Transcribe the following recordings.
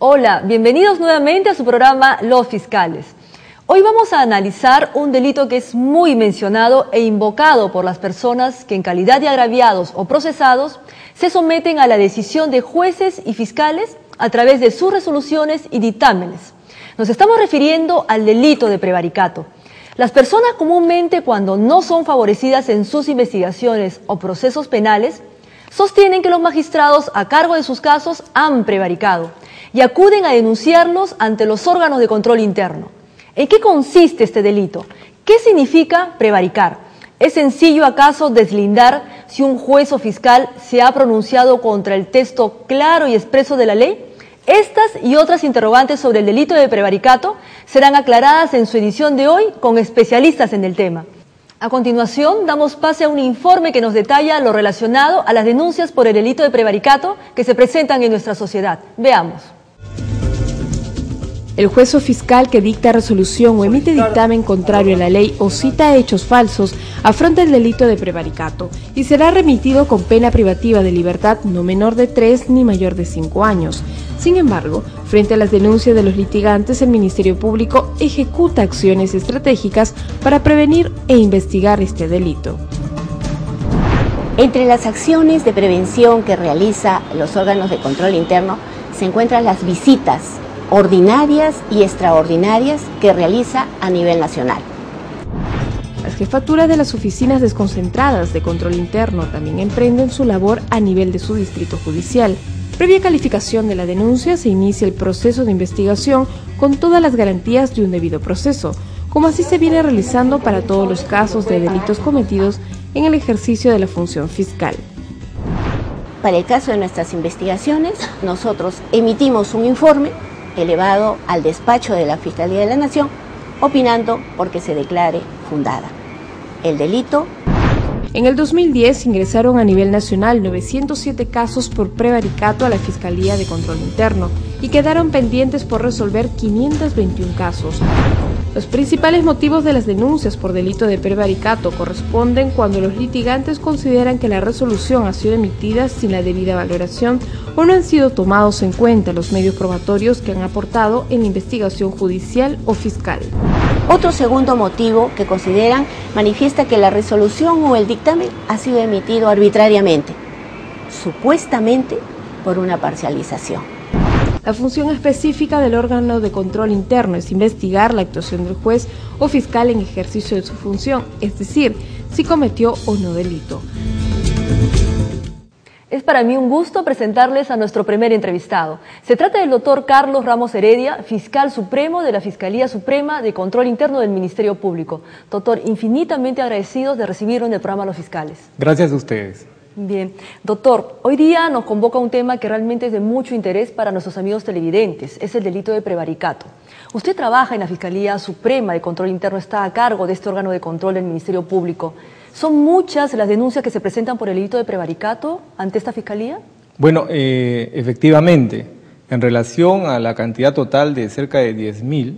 Hola, bienvenidos nuevamente a su programa Los Fiscales. Hoy vamos a analizar un delito que es muy mencionado e invocado por las personas que en calidad de agraviados o procesados se someten a la decisión de jueces y fiscales a través de sus resoluciones y dictámenes. Nos estamos refiriendo al delito de prevaricato. Las personas comúnmente, cuando no son favorecidas en sus investigaciones o procesos penales, sostienen que los magistrados a cargo de sus casos han prevaricado y acuden a denunciarlos ante los órganos de control interno. ¿En qué consiste este delito? ¿Qué significa prevaricar? ¿Es sencillo acaso deslindar si un juez o fiscal se ha pronunciado contra el texto claro y expreso de la ley? Estas y otras interrogantes sobre el delito de prevaricato serán aclaradas en su edición de hoy con especialistas en el tema. A continuación, damos pase a un informe que nos detalla lo relacionado a las denuncias por el delito de prevaricato que se presentan en nuestra sociedad. Veamos. El juez o fiscal que dicta resolución o emite dictamen contrario a la ley o cita hechos falsos afronta el delito de prevaricato y será remitido con pena privativa de libertad no menor de 3 ni mayor de 5 años. Sin embargo, frente a las denuncias de los litigantes, el Ministerio Público ejecuta acciones estratégicas para prevenir e investigar este delito. Entre las acciones de prevención que realiza los órganos de control interno se encuentran las visitas ordinarias y extraordinarias que realiza a nivel nacional. Las jefaturas de las oficinas desconcentradas de control interno también emprenden su labor a nivel de su distrito judicial. Previa calificación de la denuncia se inicia el proceso de investigación con todas las garantías de un debido proceso, como así se viene realizando para todos los casos de delitos cometidos en el ejercicio de la función fiscal. Para el caso de nuestras investigaciones, nosotros emitimos un informe elevado al despacho de la Fiscalía de la Nación, opinando porque se declare fundada. El delito. En el 2010 ingresaron a nivel nacional 907 casos por prevaricato a la Fiscalía de Control Interno y quedaron pendientes por resolver 521 casos. Los principales motivos de las denuncias por delito de prevaricato corresponden cuando los litigantes consideran que la resolución ha sido emitida sin la debida valoración o no han sido tomados en cuenta los medios probatorios que han aportado en la investigación judicial o fiscal. Otro segundo motivo que consideran manifiesta que la resolución o el dictamen ha sido emitido arbitrariamente, supuestamente por una parcialización. La función específica del órgano de control interno es investigar la actuación del juez o fiscal en ejercicio de su función, es decir, si cometió o no delito. Es para mí un gusto presentarles a nuestro primer entrevistado. Se trata del doctor Carlos Ramos Heredia, fiscal supremo de la Fiscalía Suprema de Control Interno del Ministerio Público. Doctor, infinitamente agradecidos de recibirlo en el programa Los Fiscales. Gracias a ustedes. Bien, doctor, hoy día nos convoca un tema que realmente es de mucho interés para nuestros amigos televidentes, es el delito de prevaricato. Usted trabaja en la Fiscalía Suprema de Control Interno, está a cargo de este órgano de control del Ministerio Público. ¿Son muchas las denuncias que se presentan por el delito de prevaricato ante esta Fiscalía? Bueno, efectivamente, en relación a la cantidad total de cerca de 10.000,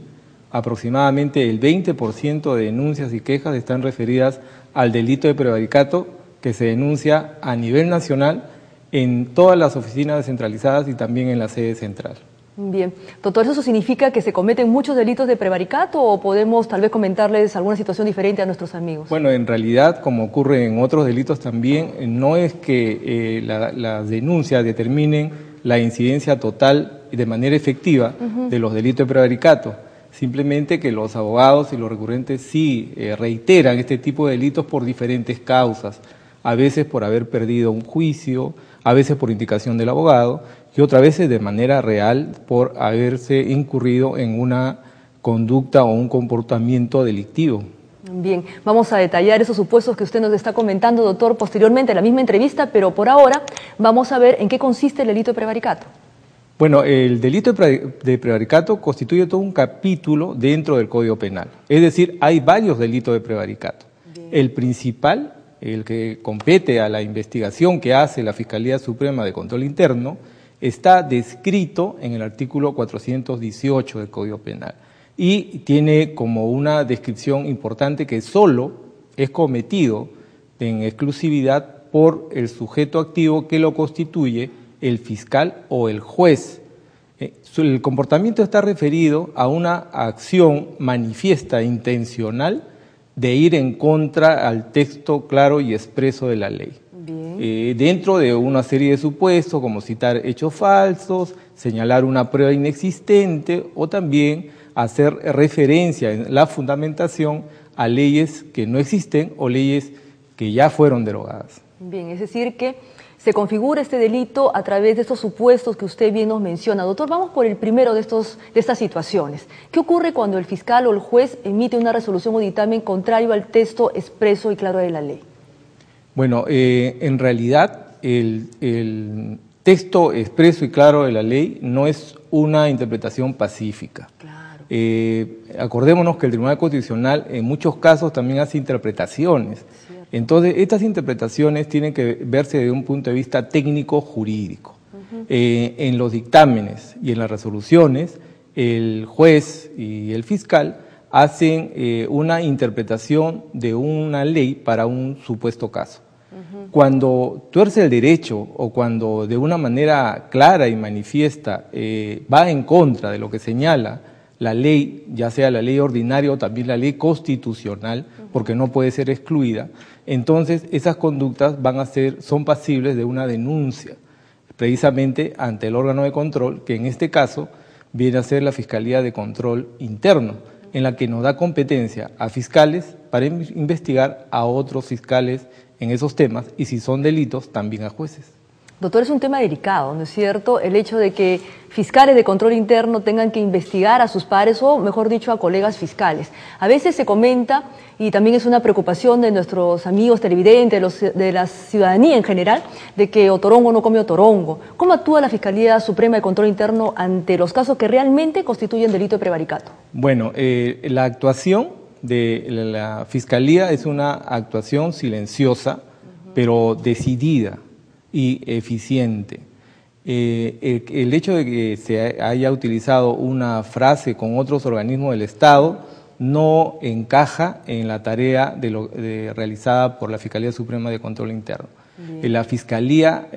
aproximadamente el 20% de denuncias y quejas están referidas al delito de prevaricato que se denuncia a nivel nacional en todas las oficinas descentralizadas y también en la sede central. Bien, doctor, ¿eso significa que se cometen muchos delitos de prevaricato o podemos tal vez comentarles alguna situación diferente a nuestros amigos? Bueno, en realidad, como ocurre en otros delitos también, no es que las denuncias determinen la incidencia total y de manera efectiva de los delitos de prevaricato, simplemente que los abogados y los recurrentes sí reiteran este tipo de delitos por diferentes causas, a veces por haber perdido un juicio, a veces por indicación del abogado y otras veces de manera real por haberse incurrido en una conducta o un comportamiento delictivo. Bien, vamos a detallar esos supuestos que usted nos está comentando, doctor, posteriormente en la misma entrevista, pero por ahora vamos a ver en qué consiste el delito de prevaricato. Bueno, el delito de prevaricato constituye todo un capítulo dentro del Código Penal. Es decir, hay varios delitos de prevaricato. Bien. El principal, el que compete a la investigación que hace la Fiscalía Suprema de Control Interno, está descrito en el artículo 418 del Código Penal y tiene como una descripción importante que solo es cometido en exclusividad por el sujeto activo que lo constituye el fiscal o el juez. El comportamiento está referido a una acción manifiesta, intencional, de ir en contra al texto claro y expreso de la ley. Dentro de una serie de supuestos, como citar hechos falsos, señalar una prueba inexistente o también hacer referencia en la fundamentación a leyes que no existen o leyes que ya fueron derogadas. Bien, es decir que se configura este delito a través de estos supuestos que usted bien nos menciona. Doctor, vamos por el primero de estas situaciones. ¿Qué ocurre cuando el fiscal o el juez emite una resolución o dictamen contrario al texto expreso y claro de la ley? Bueno, en realidad el texto expreso y claro de la ley no es una interpretación pacífica. Claro. Acordémonos que el Tribunal Constitucional en muchos casos también hace interpretaciones. Entonces, estas interpretaciones tienen que verse desde un punto de vista técnico-jurídico. En los dictámenes y en las resoluciones, el juez y el fiscal hacen una interpretación de una ley para un supuesto caso. Cuando tuerce el derecho o cuando de una manera clara y manifiesta va en contra de lo que señala la ley, ya sea la ley ordinaria o también la ley constitucional, porque no puede ser excluida, entonces esas conductas son pasibles de una denuncia, precisamente ante el órgano de control, que en este caso viene a ser la Fiscalía de Control Interno, en la que nos da competencia a fiscales para investigar a otros fiscales en esos temas y si son delitos también a jueces. Doctor, es un tema delicado, ¿no es cierto? El hecho de que fiscales de control interno tengan que investigar a sus pares o, mejor dicho, a colegas fiscales. A veces se comenta, y también es una preocupación de nuestros amigos televidentes, de la ciudadanía en general, de que otorongo no come otorongo. ¿Cómo actúa la Fiscalía Suprema de Control Interno ante los casos que realmente constituyen delito de prevaricato? Bueno, la actuación de la Fiscalía es una actuación silenciosa, pero decidida y eficiente. El hecho de que se haya utilizado una frase con otros organismos del Estado no encaja en la tarea realizada por la Fiscalía Suprema de Control Interno. La Fiscalía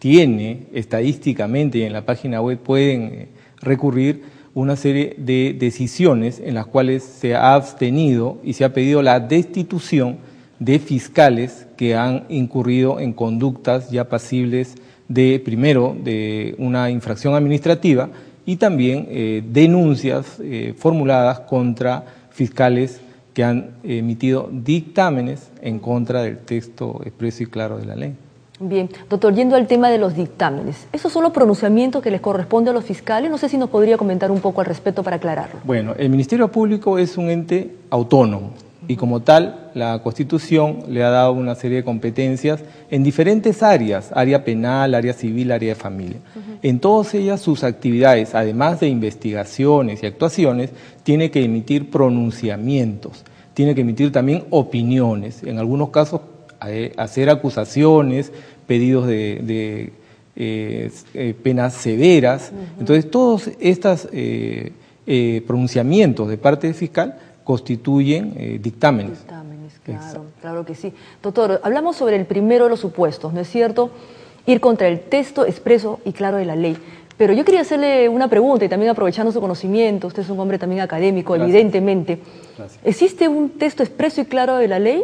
tiene estadísticamente, y en la página web pueden recurrir una serie de decisiones en las cuales se ha abstenido y se ha pedido la destitución de fiscales que han incurrido en conductas ya pasibles primero de una infracción administrativa y también denuncias formuladas contra fiscales que han emitido dictámenes en contra del texto expreso y claro de la ley. Bien, doctor, yendo al tema de los dictámenes, ¿esos son los pronunciamientos que les corresponde a los fiscales? No sé si nos podría comentar un poco al respecto para aclararlo. Bueno, el Ministerio Público es un ente autónomo y como tal la Constitución le ha dado una serie de competencias en diferentes áreas, área penal, área civil, área de familia. En todas ellas sus actividades, además de investigaciones y actuaciones, tiene que emitir pronunciamientos, tiene que emitir también opiniones, en algunos casos hacer acusaciones, pedidos de penas severas. Entonces todos estos pronunciamientos de parte del fiscal constituyen dictámenes. Claro, claro que sí. Doctor, hablamos sobre el primero de los supuestos, ¿no es cierto? Ir contra el texto expreso y claro de la ley. Pero yo quería hacerle una pregunta y también aprovechando su conocimiento, usted es un hombre también académico, Gracias. Evidentemente. Gracias. ¿Existe un texto expreso y claro de la ley?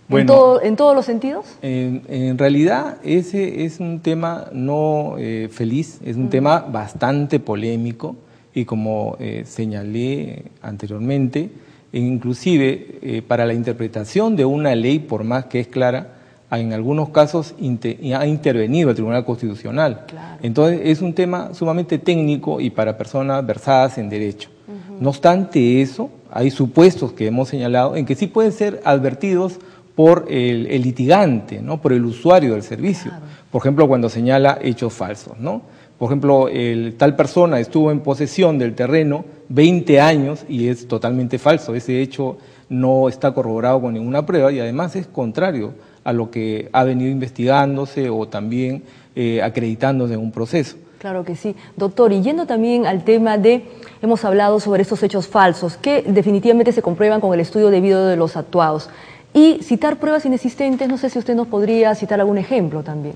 Bueno, ¿En todos los sentidos? En realidad ese es un tema no feliz, es un tema bastante polémico y como señalé anteriormente, inclusive para la interpretación de una ley, por más que es clara, en algunos casos ha intervenido el Tribunal Constitucional. Claro. Entonces es un tema sumamente técnico y para personas versadas en derecho. No obstante eso, hay supuestos que hemos señalado en que sí pueden ser advertidos por el litigante, ¿no? Por el usuario del servicio. Claro. Por ejemplo, cuando señala hechos falsos, ¿no? Por ejemplo, tal persona estuvo en posesión del terreno 20 años y es totalmente falso. Ese hecho no está corroborado con ninguna prueba y además es contrario a lo que ha venido investigándose o también acreditándose en un proceso. Claro que sí. Doctor, y yendo también al tema hemos hablado sobre estos hechos falsos que definitivamente se comprueban con el estudio debido de los actuados. Y citar pruebas inexistentes, no sé si usted nos podría citar algún ejemplo también.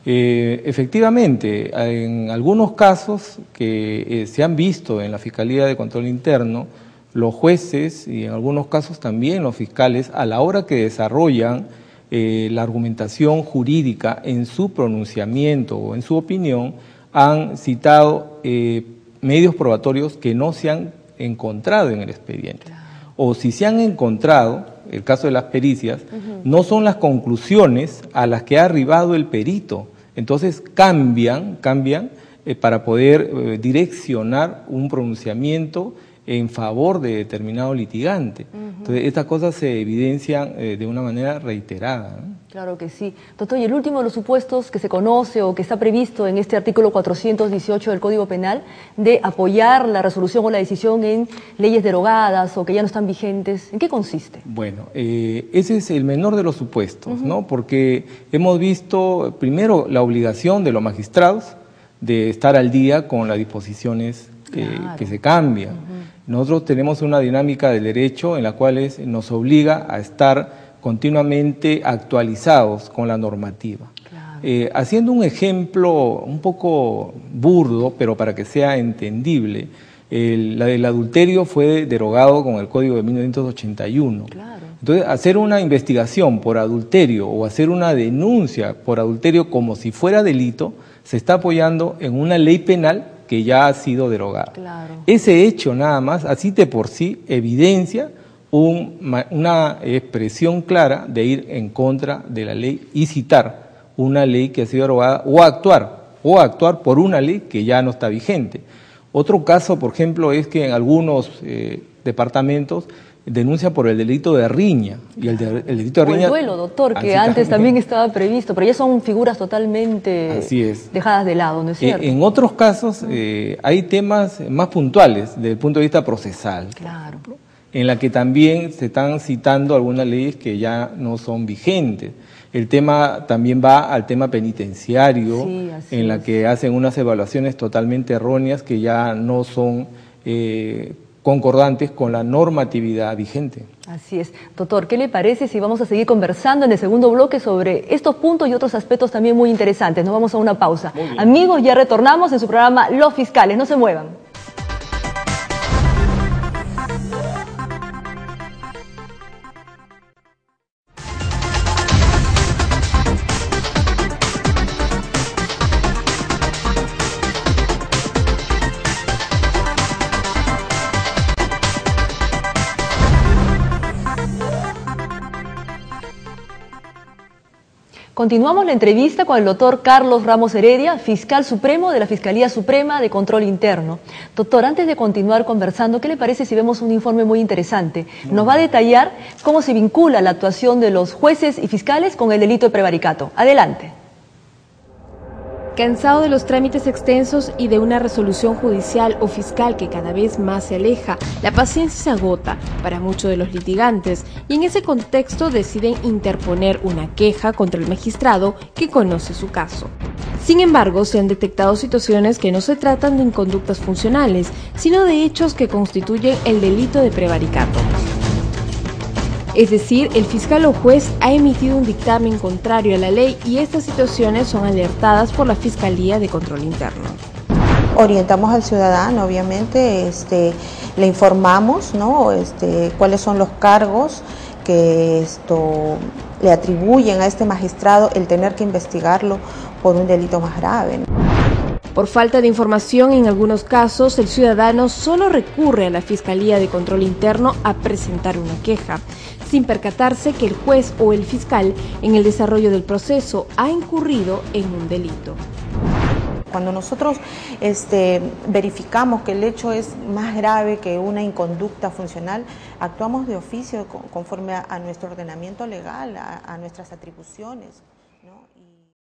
Efectivamente, en algunos casos que se han visto en la Fiscalía de Control Interno, los jueces y en algunos casos también los fiscales, a la hora que desarrollan la argumentación jurídica en su pronunciamiento o en su opinión, han citado medios probatorios que no se han encontrado en el expediente. O si se han encontrado, el caso de las pericias, no son las conclusiones a las que ha arribado el perito. Entonces cambian para poder direccionar un pronunciamiento en favor de determinado litigante. Entonces estas cosas se evidencian de una manera reiterada, ¿no? Claro que sí. Doctor, y el último de los supuestos que se conoce o que está previsto en este artículo 418 del Código Penal de apoyar la resolución o la decisión en leyes derogadas o que ya no están vigentes, ¿en qué consiste? Bueno, ese es el menor de los supuestos, ¿no? Porque hemos visto primero la obligación de los magistrados de estar al día con las disposiciones que se cambian. Nosotros tenemos una dinámica del derecho en la cual nos obliga a estar continuamente actualizados con la normativa. Claro. Haciendo un ejemplo un poco burdo, pero para que sea entendible, el adulterio fue derogado con el Código de 1981. Claro. Entonces, hacer una investigación por adulterio o hacer una denuncia por adulterio como si fuera delito, se está apoyando en una ley penal que ya ha sido derogada. Claro. Ese hecho nada más, así de por sí, evidencia una expresión clara de ir en contra de la ley y citar una ley que ha sido derogada o actuar por una ley que ya no está vigente. Otro caso, por ejemplo, es que en algunos departamentos denuncia por el delito de riña. Y el delito de riña... O el duelo, doctor, que antes también estaba previsto, pero ya son figuras totalmente dejadas de lado, ¿no es cierto? En otros casos hay temas más puntuales desde el punto de vista procesal. Claro. En la que también se están citando algunas leyes que ya no son vigentes. El tema también va al tema penitenciario, en la que hacen unas evaluaciones totalmente erróneas que ya no son concordantes con la normatividad vigente. Así es. Doctor, ¿qué le parece si vamos a seguir conversando en el segundo bloque sobre estos puntos y otros aspectos también muy interesantes? Nos vamos a una pausa. Amigos, ya retornamos en su programa Los Fiscales. No se muevan. Continuamos la entrevista con el doctor Carlos Ramos Heredia, fiscal supremo de la Fiscalía Suprema de Control Interno. Doctor, antes de continuar conversando, ¿qué le parece si vemos un informe muy interesante? Nos va a detallar cómo se vincula la actuación de los jueces y fiscales con el delito de prevaricato. Adelante. Cansado de los trámites extensos y de una resolución judicial o fiscal que cada vez más se aleja, la paciencia se agota para muchos de los litigantes y en ese contexto deciden interponer una queja contra el magistrado que conoce su caso. Sin embargo, se han detectado situaciones que no se tratan de inconductas funcionales, sino de hechos que constituyen el delito de prevaricato. Es decir, el fiscal o juez ha emitido un dictamen contrario a la ley y estas situaciones son alertadas por la Fiscalía de Control Interno. Orientamos al ciudadano, obviamente, le informamos, ¿no? Cuáles son los cargos que le atribuyen a este magistrado el tener que investigarlo por un delito más grave, ¿no? Por falta de información, en algunos casos, el ciudadano solo recurre a la Fiscalía de Control Interno a presentar una queja, sin percatarse que el juez o el fiscal, en el desarrollo del proceso, ha incurrido en un delito. Cuando nosotros verificamos que el hecho es más grave que una inconducta funcional, actuamos de oficio conforme a nuestro ordenamiento legal, a nuestras atribuciones, ¿no?